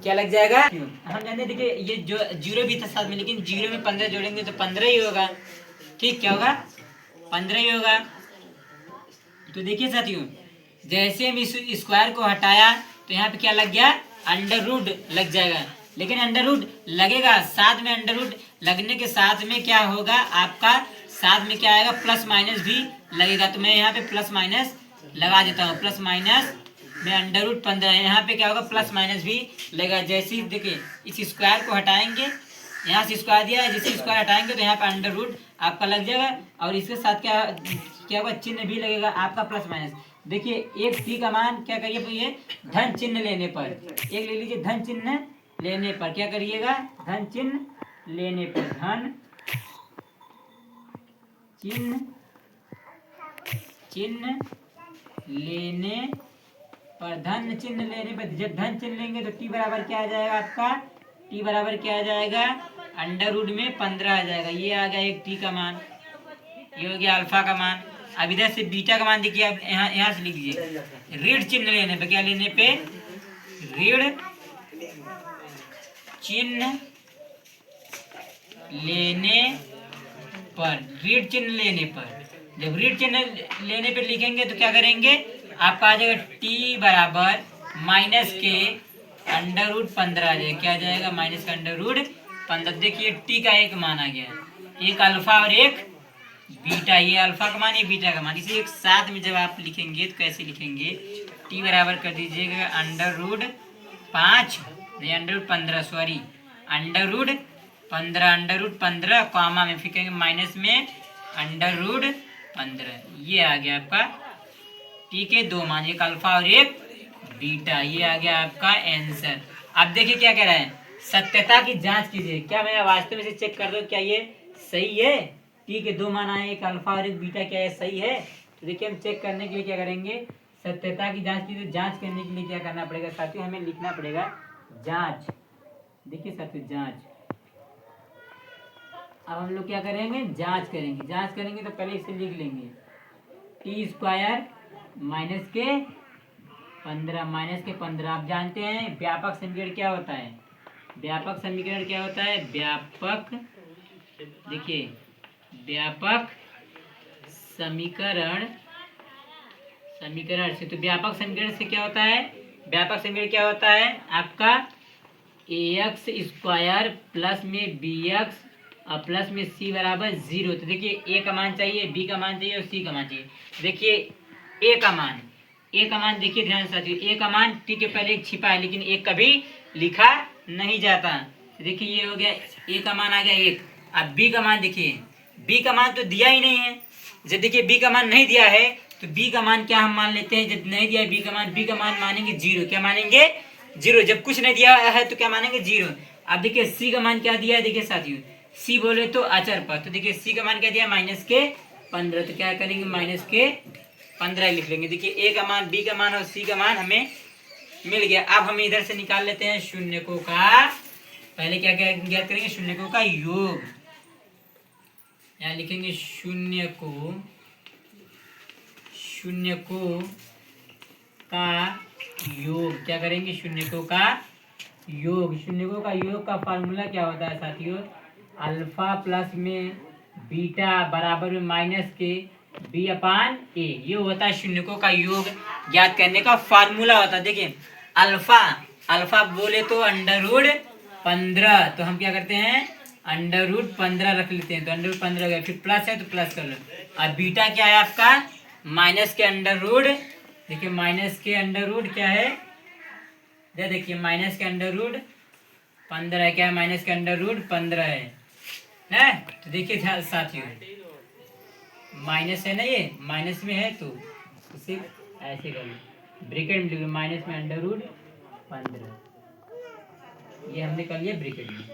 क्या लग जाएगा, हम जानते, देखिए ये जो 0 भी था साथ में, लेकिन 0 में 15 जोड़ेंगे तो 15 ही होगा। ठीक, क्या होगा 15 ही होगा। तो देखिए साथियों, जैसे हम इस स्क्वायर को हटाया तो यहाँ पे क्या लग गया, अंडर रूट लग जाएगा। लेकिन अंडर रूट लगेगा, साथ में अंडर रूट लगने के साथ में क्या होगा आपका, साथ में क्या आएगा, प्लस माइनस भी लगेगा। तो मैं यहाँ पे प्लस माइनस लगा देता हूँ, प्लस माइनस में अंडर रूट 15 है। यहाँ पे क्या होगा, प्लस माइनस भी लगेगा। जैसे ही देखिए इस स्क्वायर को हटाएंगे, यहाँ से स्क्वायर दिया है, जैसे स्क्वायर हटाएंगे तो यहाँ पे अंडर रूट आपका लग जाएगा, और इसके साथ क्या क्या होगा, चिन्ह भी लगेगा आपका प्लस माइनस। देखिए एक टी का मान क्या करिए, ये धन चिन्ह लेने पर, एक ले लीजिए धन चिन्ह लेने पर क्या करिएगा, धन चिन्ह लेने पर, धन चिन्ह चिन्ह लेने पर, धन चिन्ह लेने पर, जब धन चिन्ह लेंगे तो टी बराबर क्या आ जाएगा आपका, टी बराबर क्या आ जाएगा, अंडर रूट में 15 आ जाएगा। ये आ गया एक टी का मान, ये हो गया अल्फा का मान। अब इधर से बीटा का मान देखिए, आप यहाँ से लिख दीजिए, ऋण चिन्ह लेने पे, क्या लेने पे, ऋण चिन्ह लेने पर, ऋण चिन्ह लेने पर, जब ऋण चिन्ह लेने पे लिखेंगे तो क्या करेंगे, आपका आ जाएगा टी बराबर माइनस के अंडर रूट 15 आ जाएगा। क्या आ जाएगा, माइनस का अंडर रूट 15। देखिए टी का एक मान आ गया, एक अल्फा और एक बीटा, ये अल्फा का मान, ये बीटा का मान। इसे एक साथ में जब आप लिखेंगे तो कैसे लिखेंगे, टी बराबर कर दीजिएगा अंडर रूट 5 नहीं under root 15, sorry under root 15, under root 15 comma में, फिर कहेंगे माइनस में अंडर रूट 15। ये आ गया आपका टी के दो मान, एक अल्फा और एक बीटा। ये आ गया आपका आंसर। अब देखिए क्या कह रहा है, सत्यता की जांच कीजिए, क्या मैं वास्तव में से चेक कर दो क्या ये सही है, टी के दो मान आए, एक अल्फा और एक बीटा, क्या ये सही है। तो देखिए हम चेक करने के लिए क्या करेंगे, सत्यता की जांच कीजिए। जांच करने के लिए क्या करना पड़ेगा साथियों, हमें लिखना पड़ेगा जांच। देखिए साथियों जांच, अब हम लोग क्या करेंगे, जांच करेंगे। जांच करेंगे तो पहले इसे लिख लेंगे, टी स्क्वायर माइनस के 15, माइनस के 15। आप जानते हैं व्यापक समीकरण क्या होता है, व्यापक समीकरण क्या होता है, व्यापक, देखिए व्यापक समीकरण, समीकरण से, तो व्यापक समीकरण से क्या होता है, व्यापक समीकरण क्या होता है आपका, ax स्क्वायर प्लस में bx और प्लस में c बराबर 0। तो देखिए a का मान चाहिए, b का मान चाहिए और c का मान चाहिए। देखिए a का मान, a का मान देखिए ध्यान से साथियों, a का मान t के पहले एक छिपा है लेकिन एक कभी लिखा नहीं जाता। देखिए ये हो गया a का मान आ गया 1। अब b का मान देखिए, b का मान तो दिया ही नहीं है। जब देखिए b का मान नहीं दिया है तो b का मान क्या हम मान लेते हैं, जब नहीं दिया है b का मान, b का मान मानेंगे 0। क्या मानेंगे, 0। जब कुछ नहीं दिया है तो क्या मानेंगे, 0। अब देखिए c का मान क्या दिया है, देखिए साथियों c बोले तो अचर पर, तो देखिए c का मान क्या दिया, माइनस के 15। तो क्या करेंगे, माइनस के 15 लिख लेंगे। देखिए a का मान, b का मान और c का मान हमें मिल गया। अब हम इधर से निकाल लेते हैं शून्यकों का, पहले क्या क्या ज्ञात करेंगे, शून्यकों का योग। यहाँ लिखेंगे शून्यकों का योग। क्या करेंगे, शून्यकों का योग। शून्यकों का योग का फार्मूला क्या होता है साथियों, अल्फा प्लस में बीटा बराबर में माइनस के बी अपान ए। ये होता है शून्यकों का योग ज्ञात करने का फार्मूला होता है। देखिए अल्फा, अल्फा बोले तो अंडर रूट 15, तो हम क्या करते हैं, अंडर रूट 15 रख लेते हैं, तो अंडर रूट 15 गया, फिर प्लस है तो प्लस कर लो। अब बीटा क्या है आपका, माइनस के अंडर रूट, देखिए माइनस के अंडर रूट क्या है, देखिए माइनस के अंडर रूट 15 है, क्या है, माइनस के अंडर रूट 15 है। तो देखिए साथियों माइनस है ना, ये माइनस में है तो इसे ऐसे कर लो, ब्रैकेट में लिख लो, माइनस में अंडर रूट 15, ये हमने कर लिया ब्रैकेट में।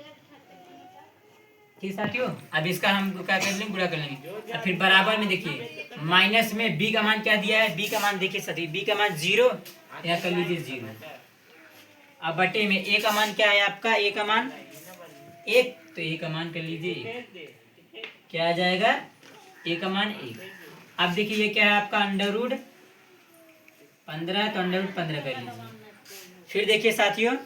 ठीक साथियों, अब इसका हम क्या कर लेंगे, गुणा कर लेंगे। अब फिर बराबर में देखिए माइनस में b का मान क्या दिया है, b का मान देखिए साथियों, b का मान 0, यहाँ कर लीजिए 0। अब बटे में a का मान क्या है आपका, a का मान 1, तो a का मान कर लीजिए 1, क्या आ जाएगा, a का मान 1। अब देखिए ये क्या है आपका अंडर रूट 15, तो अंडर रूट 15 कर लीजिए। फिर देखिए साथियों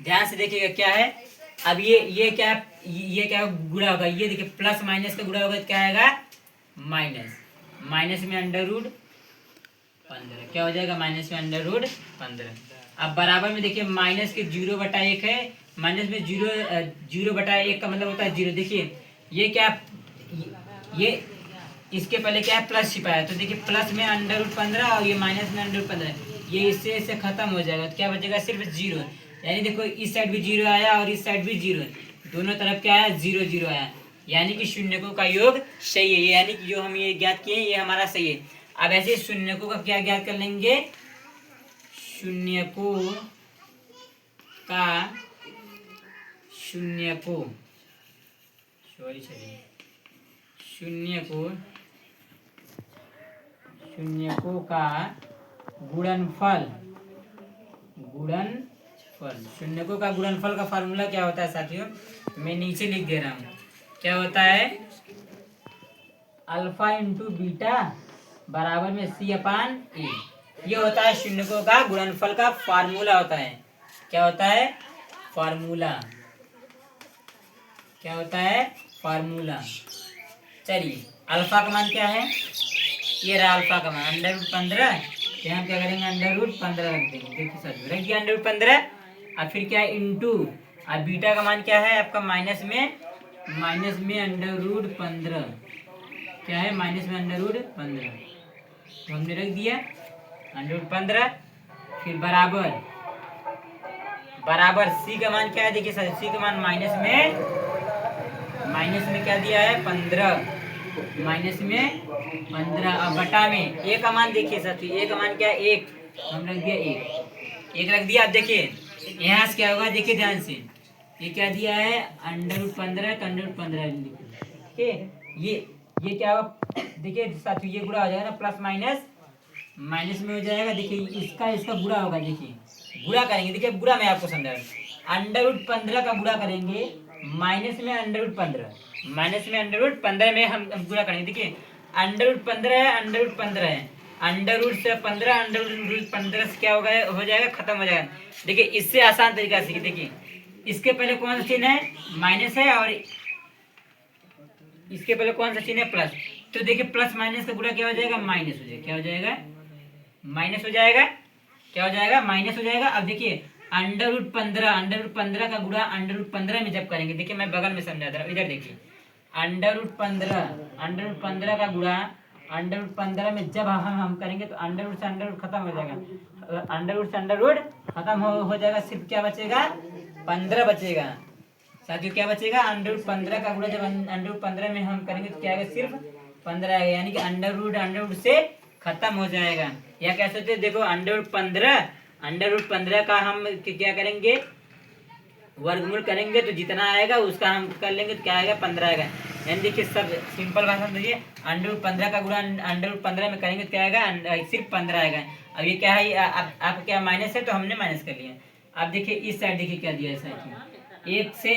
ध्यान से देखिएगा क्या है, अब ये क्या गुणा होगा, ये देखिए प्लस माइनस का गुणा होगा तो क्या आएगा, माइनस, माइनस में अंडर रूट 15, क्या हो जाएगा, माइनस में अंडर रूट 15। अब बराबर में देखिए माइनस के 0/1 है, माइनस में 0/1 का मतलब होता है 0। देखिए ये क्या, इसके पहले क्या है प्लस छिपा है, तो देखिए प्लस में अंडर रूट 15 और ये माइनस में अंडर रूट 15, ये इससे खत्म हो जाएगा, तो क्या बचेगा सिर्फ जीरो। यानी देखो इस साइड भी जीरो आया और इस साइड भी जीरो, दोनों तरफ क्या है जीरो जीरो आया, यानी कि शून्यकों का योग सही है, यानी कि जो हम ये ज्ञात किए ये हमारा सही है। अब ऐसे शून्यकों का क्या ज्ञात कर लेंगे, शून्यकों का गुणनफल शून्यकों का गुणनफल का फार्मूला क्या होता है साथियों, मैं नीचे लिख दे रहा हूँ। क्या होता है, अल्फा इंटू बीटा बराबर में सी अपान ए, ये होता है शून्यकों का गुणनफल का फार्मूला होता है। क्या होता है, फार्मूला। चलिए अल्फा का मान क्या है, ये रहा अल्फा का मान अंडर रूट 15, यहाँ क्या करेंगे अंडर रूट 15 रख देंगे, देखिए सर रख दिया अंडर रूट 15। अब फिर क्या है इंटू, अब बीटा का मान क्या है आपका माइनस में अंडर रूट 15, क्या है माइनस में अंडर रूट 15, तो हमने रख दिया अंडर रूट 15। फिर बराबर सी का मान क्या है, देखिए सर सी का मान माइनस में क्या दिया है 15, माइनस में 15 और बटा में ए का मान देखिए साथी, ए का मान क्या है 1, हम रख दिया 1 रख दिया। अब देखिए यहाँ से क्या होगा, देखिए ध्यान से, ये क्या दिया है अंडर रूट 15, तो अंडर रूट 15 लिखिए, ये क्या होगा देखिए साथी, ये गुणा हो जाएगा ना, प्लस माइनस में हो जाएगा, देखिए इसका गुणा होगा, देखिए गुणा करेंगे, देखिए गुणा मैं आपको समझा रहा हूँ, अंडर रूट 15 का गुणा करेंगे माइनस में अंडर रूट 15 में हम गुणा करेंगे। देखिए अंडर रूट 15 है, अंडर रूट 15 है, अंडर रूट से 15 अंडर रूट 15 से क्या होगा हो जाएगा खत्म हो जाएगा। देखिए इससे आसान तरीका से देखिए, इसके पहले कौन सा चिन्ह है माइनस है और इसके पहले कौन सा चिन्ह है प्लस, तो देखिए प्लस माइनस का गुणा क्या हो जाएगा माइनस हो जाएगा, क्या हो जाएगा माइनस हो जाएगा, क्या हो जाएगा माइनस हो जाएगा। अब देखिए अंडर रूट 15 का गुणा अंडर रूट 15 में जब करेंगे, देखिए मैं बगल में समझा दे रहा हूँ, इधर देखिए अंडर रूट 15 का गुणा अंडर रूट 15 में जब हम करेंगे तो अंडर रूट से अंडर रूट खत्म हो जाएगा, अंडर रूट से अंडर रूट खत्म हो जाएगा, सिर्फ क्या बचेगा 15 बचेगा साथियों, क्या बचेगा अंडर रूट 15 का गुणा जब अंडर रूट 15 में हम करेंगे तो क्या आएगा सिर्फ 15 आएगा, यानी कि अंडर रूट से खत्म हो जाएगा। या कह सकते हैं देखो अंडर रूट 15 का हम क्या करेंगे वर्गमूल करेंगे तो जितना आएगा उसका हम कर लेंगे तो क्या आएगा 15 आएगा। यानी देखिए सब सिंपल भाषा में देखिए अंडर रूट 15 का गुणा अंडर रूट 15 में करेंगे तो क्या आएगा सिर्फ 15 आएगा। अब ये क्या है आप क्या माइनस है तो हमने माइनस कर लिया। अब देखिए इस साइड देखिए क्या दिया है साइड, 1 से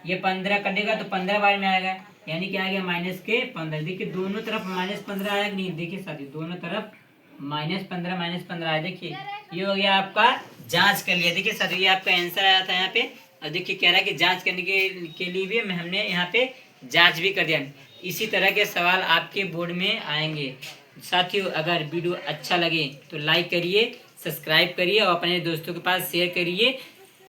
ये 15 कटेगा तो 15 बार में आएगा, यानी क्या आ गया माइनस के 15। देखिए दोनों तरफ माइनस 15 आया कि नहीं, देखिए साथी दोनों तरफ -15 आया। देखिए ये हो गया आपका जांच कर लिया। देखिए साथी ये आपका आंसर आया था यहाँ पे, और देखिए कह रहा है कि जांच करने के लिए भी हमने यहाँ पे जांच भी कर दिया। इसी तरह के सवाल आपके बोर्ड में आएंगे। साथियों अगर वीडियो अच्छा लगे तो लाइक करिए, सब्सक्राइब करिए और अपने दोस्तों के पास शेयर करिए।